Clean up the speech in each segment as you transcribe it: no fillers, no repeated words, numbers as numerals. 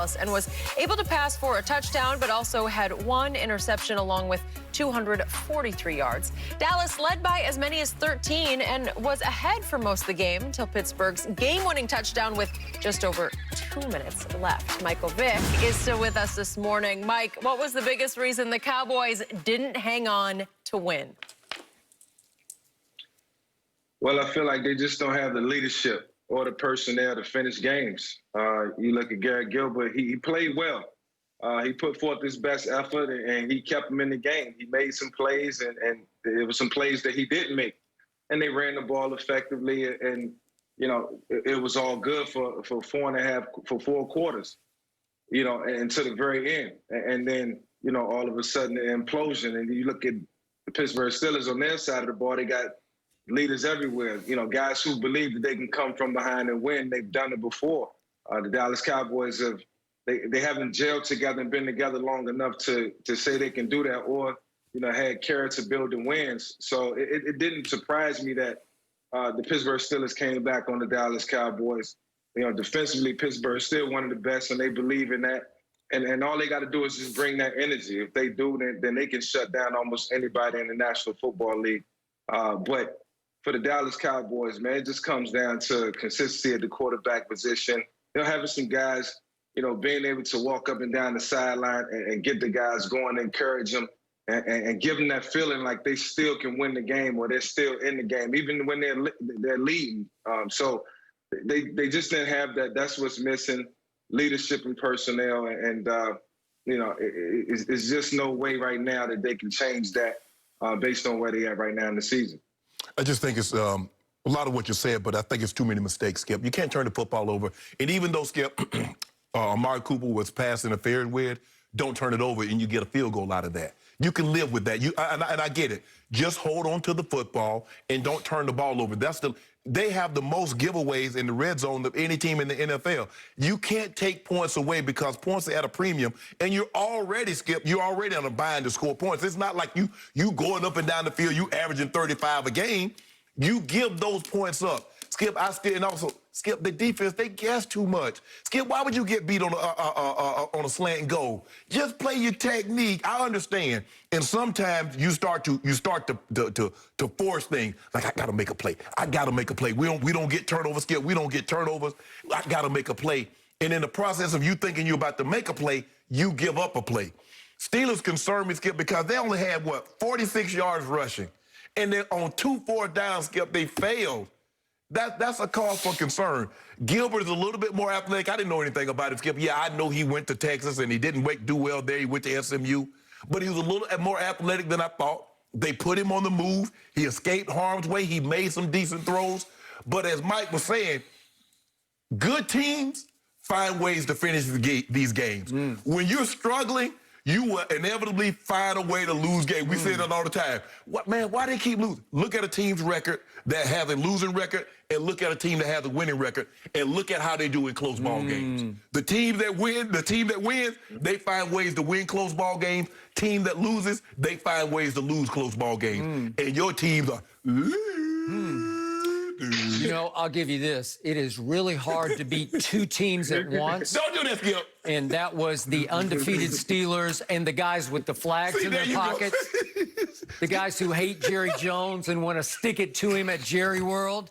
and was able to pass for a touchdown, but also had one interception along with 243 yards. Dallas led by as many as 13 and was ahead for most of the game until Pittsburgh's game-winning touchdown with just over 2 minutes left. Michael Vick is still with us this morning. Mike, what was the biggest reason the Cowboys didn't hang on to win? Well, I feel like they just don't have the leadership or the personnel to finish games. You look at Garrett Gilbert, he played well. He put forth his best effort, and he kept them in the game. He made some plays, and there were some plays that he didn't make. And they ran the ball effectively, and you know, it was all good for 4 quarters, you know, and to the very end. And then, you know, all of a sudden, the implosion. And you look at the Pittsburgh Steelers on their side of the ball, they got leaders everywhere, you know, guys who believe that they can come from behind and win. They've done it before. The Dallas Cowboys they haven't gelled together and been together long enough to say they can do that, or, you know, had character building wins. So it didn't surprise me that the Pittsburgh Steelers came back on the Dallas Cowboys. You know, defensively, Pittsburgh is still one of the best, and they believe in that. And all they got to do is just bring that energy. If they do, then they can shut down almost anybody in the National Football League. But for the Dallas Cowboys, man, it just comes down to consistency at the quarterback position. You know, having some guys, you know, being able to walk up and down the sideline and get the guys going, encourage them, and give them that feeling like they still can win the game, or they're still in the game, even when they're leading. So they just didn't have that. That's what's missing: leadership and personnel. And you know, it's just no way right now that they can change that based on where they are right now in the season. I just think it's a lot of what you said, but I think it's too many mistakes, Skip. You can't turn the football over. And even though, Skip, Amari Cooper was pass interfered with, don't turn it over and you get a field goal out of that. You can live with that. And I get it. Just hold on to the football and don't turn the ball over. They have the most giveaways in the red zone of any team in the NFL. You can't take points away because points are at a premium, and you're already, Skip, you're already on a bind to score points. It's not like you going up and down the field, you averaging 35 a game. You give those points up. Skip, and also, Skip, the defense, they guess too much. Skip, why would you get beat on a slant and go? Just play your technique. I understand. And sometimes you start to force things. Like, I gotta make a play. I gotta make a play. We don't get turnovers, Skip. We don't get turnovers. I gotta make a play. And in the process of you thinking you're about to make a play, you give up a play. Steelers concern me, Skip, because they only had, 46 yards rushing. And then on 2 4th downs, Skip, they failed. That's a cause for concern. Gilbert is a little bit more athletic. I didn't know anything about him, Skip. Yeah, I know he went to Texas and he didn't do well there. He went to SMU. But he was a little more athletic than I thought. They put him on the move. He escaped harm's way. He made some decent throws. But as Mike was saying, good teams find ways to finish these games. When you're struggling, you will inevitably find a way to lose games. We say that all the time. Why they keep losing? Look at a team's record that has a losing record, and look at a team that has a winning record, and look at how they do in close ball games. The team that wins, they find ways to win close ball games. Team that loses, they find ways to lose close ball games. And your teams are... You know, I'll give you this. It is really hard to beat 2 teams at once. Don't do that, Skip. And that was the undefeated Steelers and the guys with the flags in their pockets. The guys who hate Jerry Jones and want to stick it to him at Jerry World.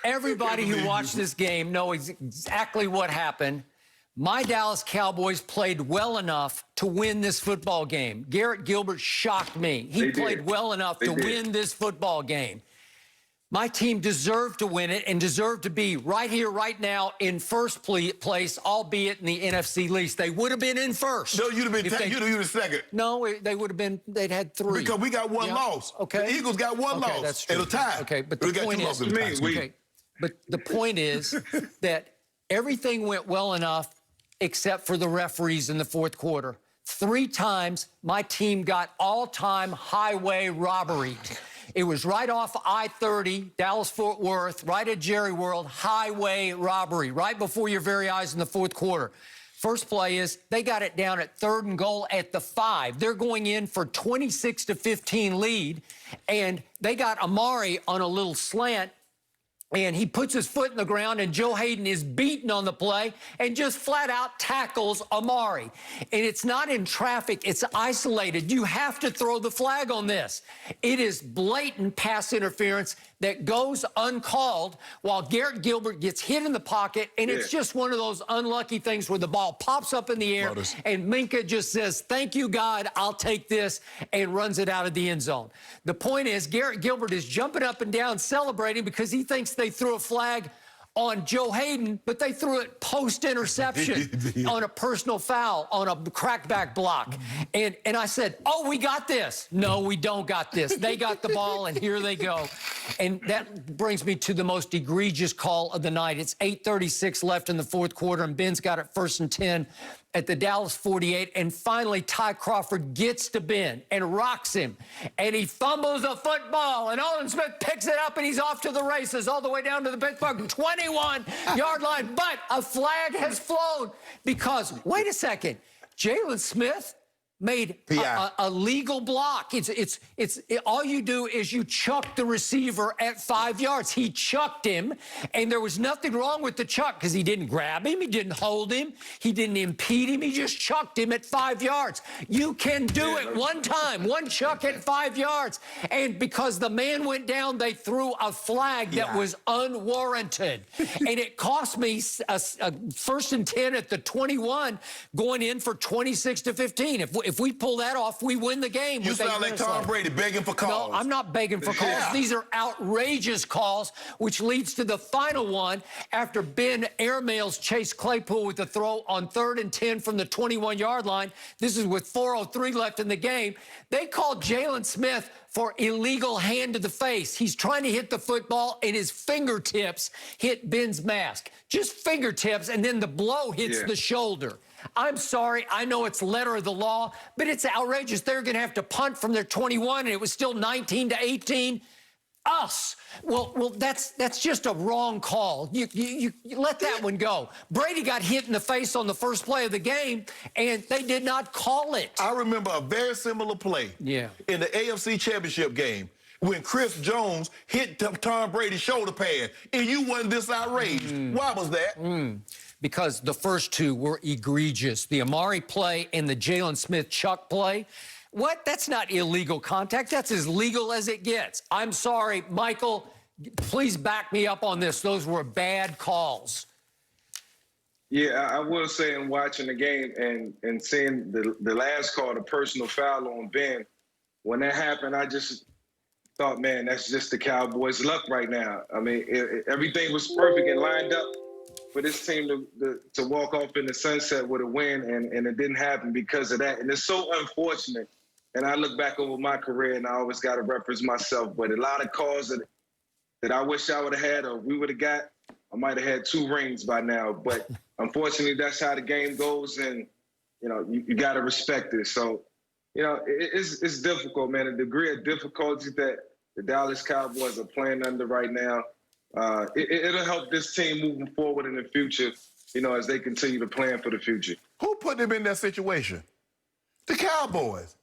Everybody who watched this game knows exactly what happened. My Dallas Cowboys played well enough to win this football game. Garrett Gilbert shocked me. He played well enough to win this football game. My team deserved to win it and deserved to be right here, right now, in first place, albeit in the NFC least. They would have been in first. No, you'd have been second. No, they would have been, they'd had 3. Because we got one loss. Okay. The Eagles got one loss. That's true. And a tie. Okay, but the point is, but the point is that everything went well enough except for the referees in the 4th quarter. 3 times my team got all-time highway robbery. It was right off I-30, Dallas-Fort Worth, right at Jerry World, highway robbery, right before your very eyes in the 4th quarter. First play is they got it down at 3rd and goal at the 5. They're going in for 26-15 lead, and they got Amari on a little slant and he puts his foot in the ground, and Joe Hayden is beaten on the play and just flat out tackles Amari. And it's not in traffic, it's isolated. You have to throw the flag on this. It is blatant pass interference that goes uncalled while Garrett Gilbert gets hit in the pocket, and it's just one of those unlucky things where the ball pops up in the air, and Minka just says, "Thank you, God, I'll take this," and runs it out of the end zone. The point is, Garrett Gilbert is jumping up and down celebrating because he thinks they threw a flag on Joe Hayden, but they threw it post-interception on a personal foul, on a crackback block. And I said, "Oh, we got this." No, we don't got this. They got the ball, and here they go. And that brings me to the most egregious call of the night. It's 8:36 left in the fourth quarter, and Ben's got it 1st and 10 at the Dallas 48, and finally Ty Crawford gets to Ben and rocks him, and he fumbles a football, and Olin Smith picks it up, and he's off to the races all the way down to the Pittsburgh 21-yard line. But a flag has flown because, wait a second, Jalen Smith made a legal block. All you do is you chuck the receiver at 5 yards. He chucked him, and there was nothing wrong with the chuck because he didn't grab him, he didn't hold him, he didn't impede him, he just chucked him at 5 yards. You can do it one time, one chuck at 5 yards. And because the man went down, they threw a flag that was unwarranted. And it cost me a 1st and 10 at the 21, going in for 26-15. If we pull that off, we win the game. You sound like Tom Brady begging for calls. No, I'm not begging for calls. These are outrageous calls, which leads to the final one after Ben airmails Chase Claypool with the throw on 3rd and 10 from the 21-yard line. This is with 4:03 left in the game. They called Jalen Smith for illegal hand to the face. He's trying to hit the football, and his fingertips hit Ben's mask. Just fingertips, and then the blow hits the shoulder. I'm sorry, I know it's letter of the law, but it's outrageous. They're going to have to punt from their 21, and it was still 19-18. Us. Well, that's just a wrong call. You let that one go. Brady got hit in the face on the first play of the game, and they did not call it. I remember a very similar play in the AFC Championship game when Chris Jones hit Tom Brady's shoulder pad, and you wasn't this outraged. Why was that? Because the first two were egregious. The Amari play and the Jalen Smith Chuck play. What? That's not illegal contact. That's as legal as it gets. I'm sorry, Michael, please back me up on this. Those were bad calls. Yeah, I will say in watching the game and seeing the last call, the personal foul on Ben, when that happened, I just thought, man, that's just the Cowboys' luck right now. I mean, everything was perfect and lined up for this team to walk off in the sunset with a win, and it didn't happen because of that. And it's so unfortunate. And I look back over my career, and I always got to reference myself, but a lot of calls that I wish I would have had or we would have got, I might have had 2 rings by now. But unfortunately, that's how the game goes, and, you know, you got to respect it. So, you know, it's difficult, man. The degree of difficulty that the Dallas Cowboys are playing under right now, it'll help this team moving forward in the future, you know, as they continue to plan for the future. Who put them in that situation? The Cowboys.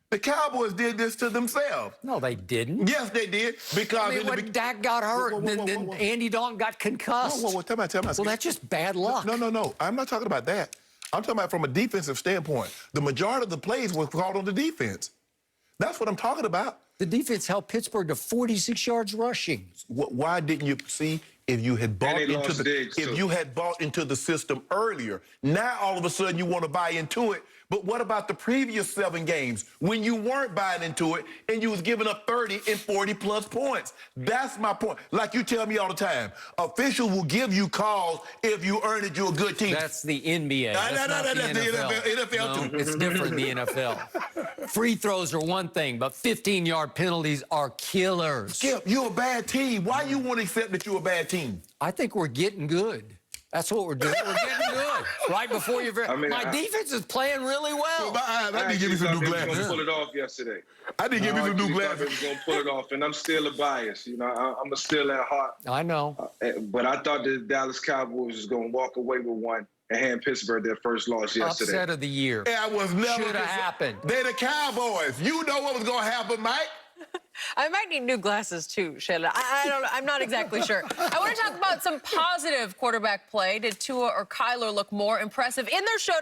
The Cowboys did this to themselves. No, they didn't. Yes, they did. Because when Dak got hurt, then Andy Dalton got concussed. Tell me. Well, that's just bad luck. No. I'm not talking about that. I'm talking about from a defensive standpoint. The majority of the plays were called on the defense. That's what I'm talking about. The defense held Pittsburgh to 46 yards rushing. Why didn't you see if you had bought into the system earlier? Now all of a sudden you want to buy into it. But what about the previous 7 games when you weren't buying into it and you was giving up 30 and 40-plus points? That's my point. Like you tell me all the time, officials will give you calls if you earn it, you're a good team. That's the NBA. That's the NFL too. It's different in the NFL. Free throws are one thing, but 15-yard penalties are killers. Skip, you're a bad team. Why you want to accept that you're a bad team? I think we're getting good. That's what we're doing. We're getting good. Right before you're my defense is playing really well. I didn't give you some new glasses. I was going to pull it off yesterday. I didn't give you some new glasses. I was going to pull it off, and I'm still a bias. You know, I'm still at heart. I know. But I thought the Dallas Cowboys was going to walk away with one and hand Pittsburgh their first loss yesterday. Upset of the year. That was never should have happened. They're the Cowboys. You know what was going to happen, Mike. I might need new glasses too, Shannon. I don't know. I'm not exactly sure. I want to talk about some positive quarterback play. Did Tua or Kyler look more impressive in their showdown